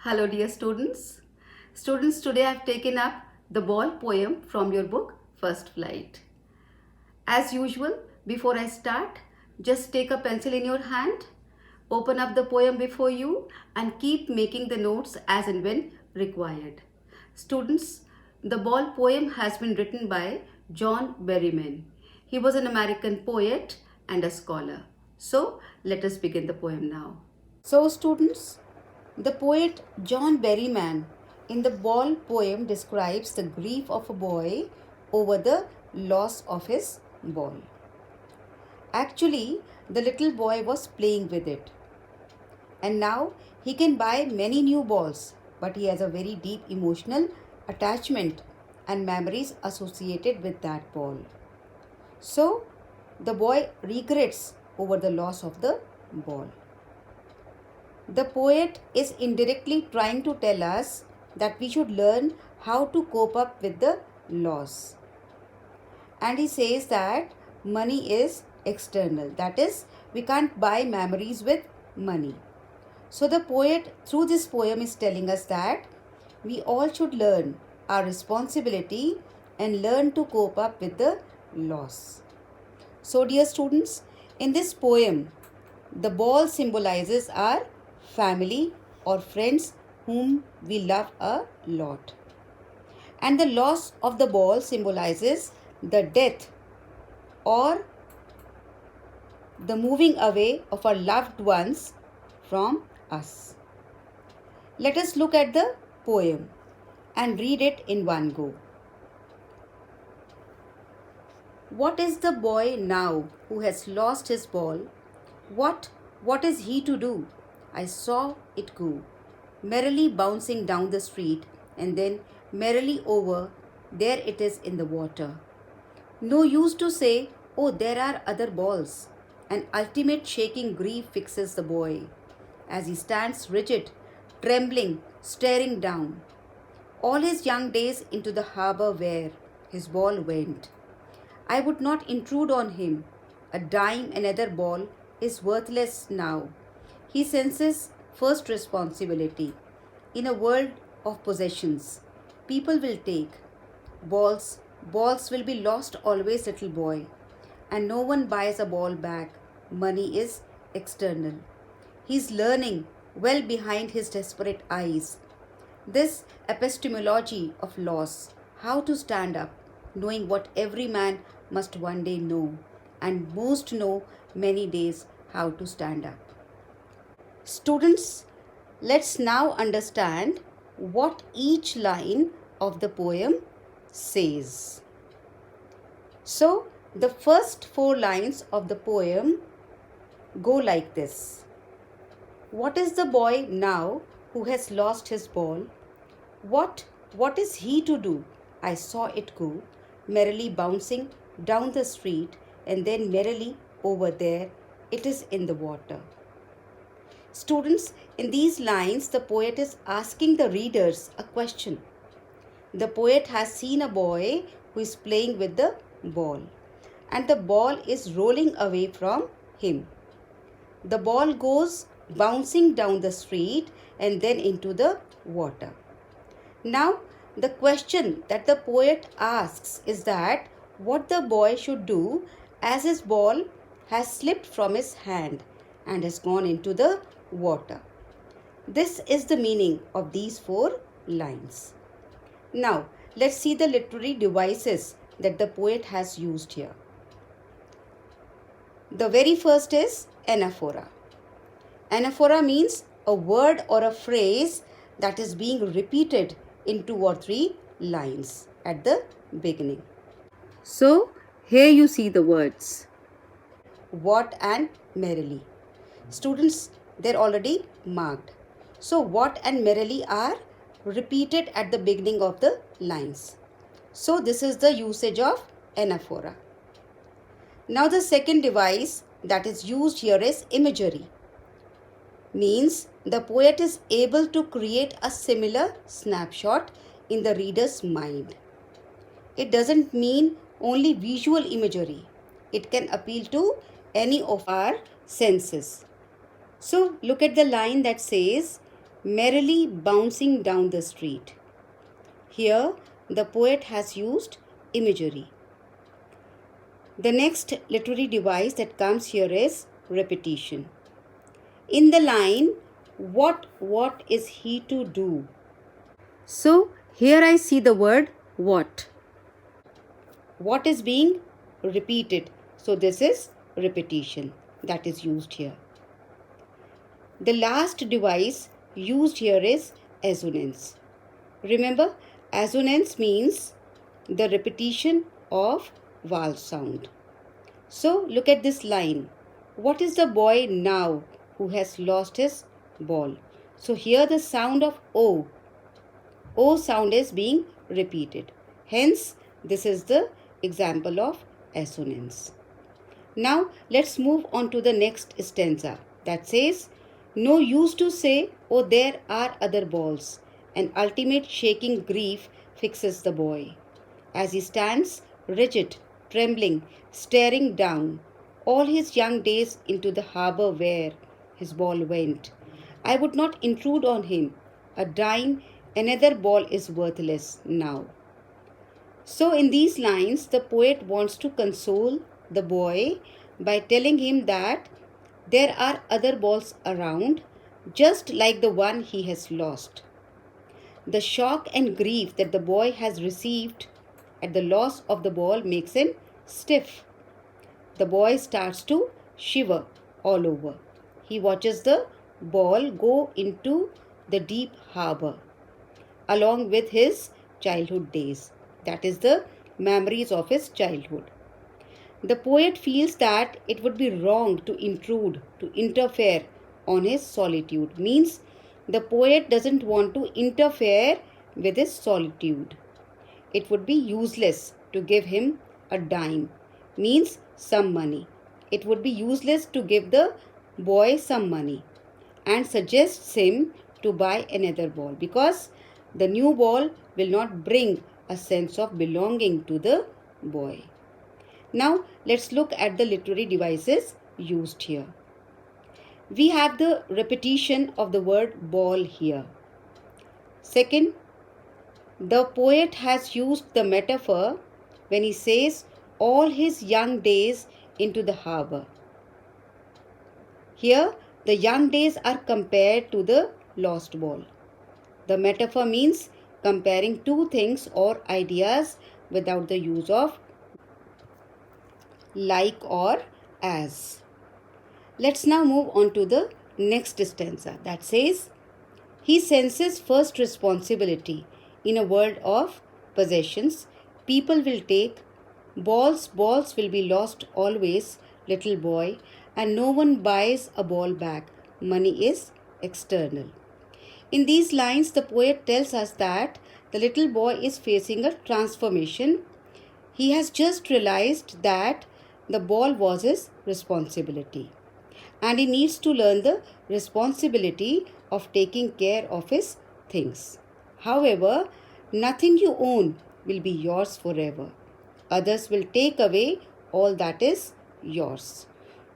Hello dear students. Students, today I have taken up the ball poem from your book First Flight. As usual, before I start, just take a pencil in your hand, open up the poem before you and keep making the notes as and when required. Students, the ball poem has been written by John Berryman. He was an American poet and a scholar. So, let us begin the poem now. So, students, the poet John Berryman in the ball poem describes the grief of a boy over the loss of his ball. Actually, the little boy was playing with it. And now he can buy many new balls, but he has a very deep emotional attachment and memories associated with that ball. So, the boy regrets over the loss of the ball. The poet is indirectly trying to tell us that we should learn how to cope up with the loss. And he says that money is external. That is, we can't buy memories with money. So the poet through this poem is telling us that we all should learn our responsibility and learn to cope up with the loss. So dear students, in this poem, the ball symbolizes our family or friends whom we love a lot. And the loss of the ball symbolizes the death or the moving away of our loved ones from us. Let us look at the poem and read it in one go. What is the boy now who has lost his ball? What is he to do? I saw it go, merrily bouncing down the street, and then merrily over, there it is in the water. No use to say, oh, there are other balls. An ultimate shaking grief fixes the boy, as he stands rigid, trembling, staring down. All his young days into the harbour where his ball went. I would not intrude on him. A dime another ball is worthless now. He senses first responsibility. In a world of possessions, people will take. Balls will be lost always, little boy. And no one buys a ball back. Money is external. He's learning well behind his desperate eyes. This epistemology of loss, how to stand up, knowing what every man must one day know, and most know many days how to stand up. Students, let's now understand what each line of the poem says. So, the first 4 lines of the poem go like this. What is the boy now who has lost his ball? What is he to do? I saw it go, merrily bouncing down the street, and then merrily over there, it is in the water. Students, in these lines, the poet is asking the readers a question. The poet has seen a boy who is playing with the ball, and the ball is rolling away from him. The ball goes bouncing down the street and then into the water. Now, the question that the poet asks is that what the boy should do as his ball has slipped from his hand and has gone into the water. This is the meaning of these 4 lines. Now, let's see the literary devices that the poet has used here. The very first is anaphora. Anaphora means a word or a phrase that is being repeated in 2 or 3 lines at the beginning. So, here you see the words what and merrily. Students, they're already marked. So, what and merrily are repeated at the beginning of the lines. So, this is the usage of anaphora. Now, the second device that is used here is imagery. Means the poet is able to create a similar snapshot in the reader's mind. It doesn't mean only visual imagery. It can appeal to any of our senses. So look at the line that says, merrily bouncing down the street. Here, the poet has used imagery. The next literary device that comes here is repetition. In the line, what is he to do? So, here I see the word what. What is being repeated? So, this is repetition that is used here. The last device used here is assonance. Remember, assonance means the repetition of vowel sound. So, look at this line. What is the boy now who has lost his ball? So, here the sound of O sound is being repeated. Hence, this is the example of assonance. Now, let's move on to the next stanza that says, no use to say, oh, there are other balls. An ultimate shaking grief fixes the boy. As he stands rigid, trembling, staring down, all his young days into the harbour where his ball went. I would not intrude on him. A dime, another ball is worthless now. So, in these lines, the poet wants to console the boy by telling him that there are other balls around, just like the one he has lost. The shock and grief that the boy has received at the loss of the ball makes him stiff. The boy starts to shiver all over. He watches the ball go into the deep harbour along with his childhood days. That is the memories of his childhood. The poet feels that it would be wrong to intrude, to interfere on his solitude. Means the poet doesn't want to interfere with his solitude. It would be useless to give him a dime. Means some money. It would be useless to give the boy some money and suggests him to buy another ball because the new ball will not bring a sense of belonging to the boy. Now, let's look at the literary devices used here. We have the repetition of the word ball here. Second, the poet has used the metaphor when he says all his young days into the harbour. Here, the young days are compared to the lost ball. The metaphor means comparing two things or ideas without the use of like or as. Let's now move on to the next stanza that says, he senses first responsibility in a world of possessions. People will take balls will be lost always, little boy, and no one buys a ball back. Money is external. In these lines, the poet tells us that the little boy is facing a transformation. He has just realized that the ball was his responsibility and he needs to learn the responsibility of taking care of his things. However, nothing you own will be yours forever. Others will take away all that is yours.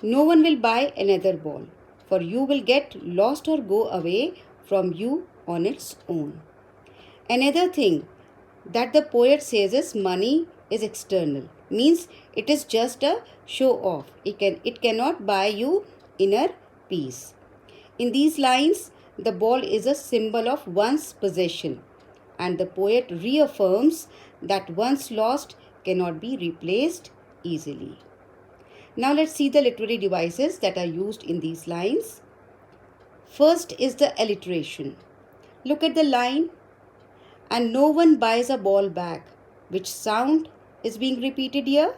No one will buy another ball, for you will get lost or go away from you on its own. Another thing that the poet says is money is external, means it is just a show off. It cannot buy you inner peace. In these lines, the ball is a symbol of one's possession, and the poet reaffirms that once lost cannot be replaced easily. Now let's see the literary devices that are used in these lines. First is the alliteration. Look at the line, and no one buys a ball back. Which sound is being repeated here?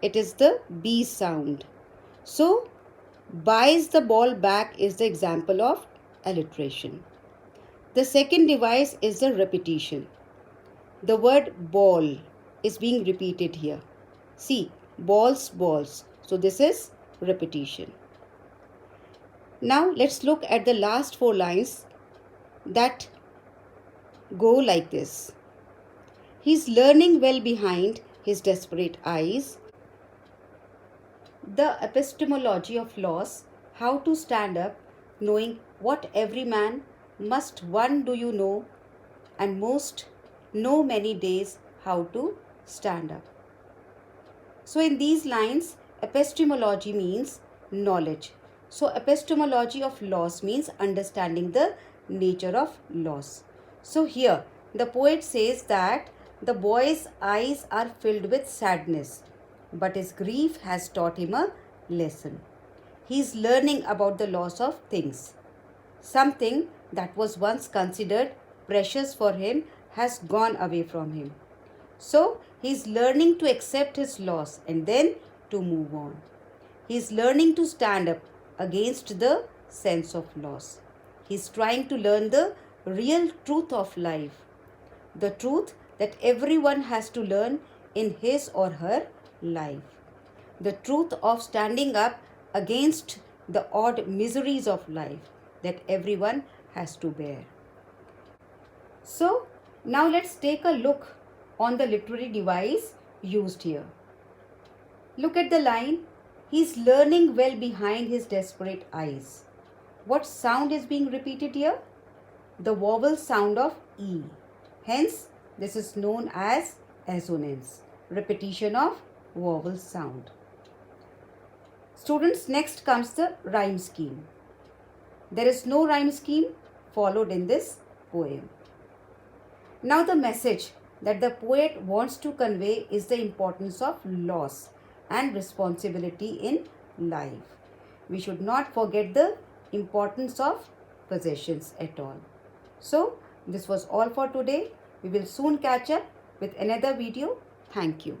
It is the B sound. So, buys the ball back is the example of alliteration. The second device is the repetition. The word ball is being repeated here. See, balls. So, this is repetition. Now, let's look at the last four lines that go like this. He's learning well behind his desperate eyes. The epistemology of loss, how to stand up, knowing what every man must one do you know, and most know many days how to stand up. So in these lines, epistemology means knowledge. So epistemology of laws means understanding the nature of laws. So here the poet says that the boy's eyes are filled with sadness, but his grief has taught him a lesson. He is learning about the laws of things. Something that was once considered precious for him has gone away from him. So he is learning to accept his loss and then to move on. He is learning to stand up against the sense of loss. He is trying to learn the real truth of life, the truth that everyone has to learn in his or her life, the truth of standing up against the odd miseries of life that everyone has to bear. So now let's take a look on the literary device used here. Look at the line, he is learning well behind his desperate eyes. What sound is being repeated here? The vowel sound of E. Hence, this is known as assonance, repetition of vowel sound. Students, next comes the rhyme scheme. There is no rhyme scheme followed in this poem. Now the message that the poet wants to convey is the importance of loss and responsibility in life. We should not forget the importance of possessions at all. So, this was all for today. We will soon catch up with another video. Thank you.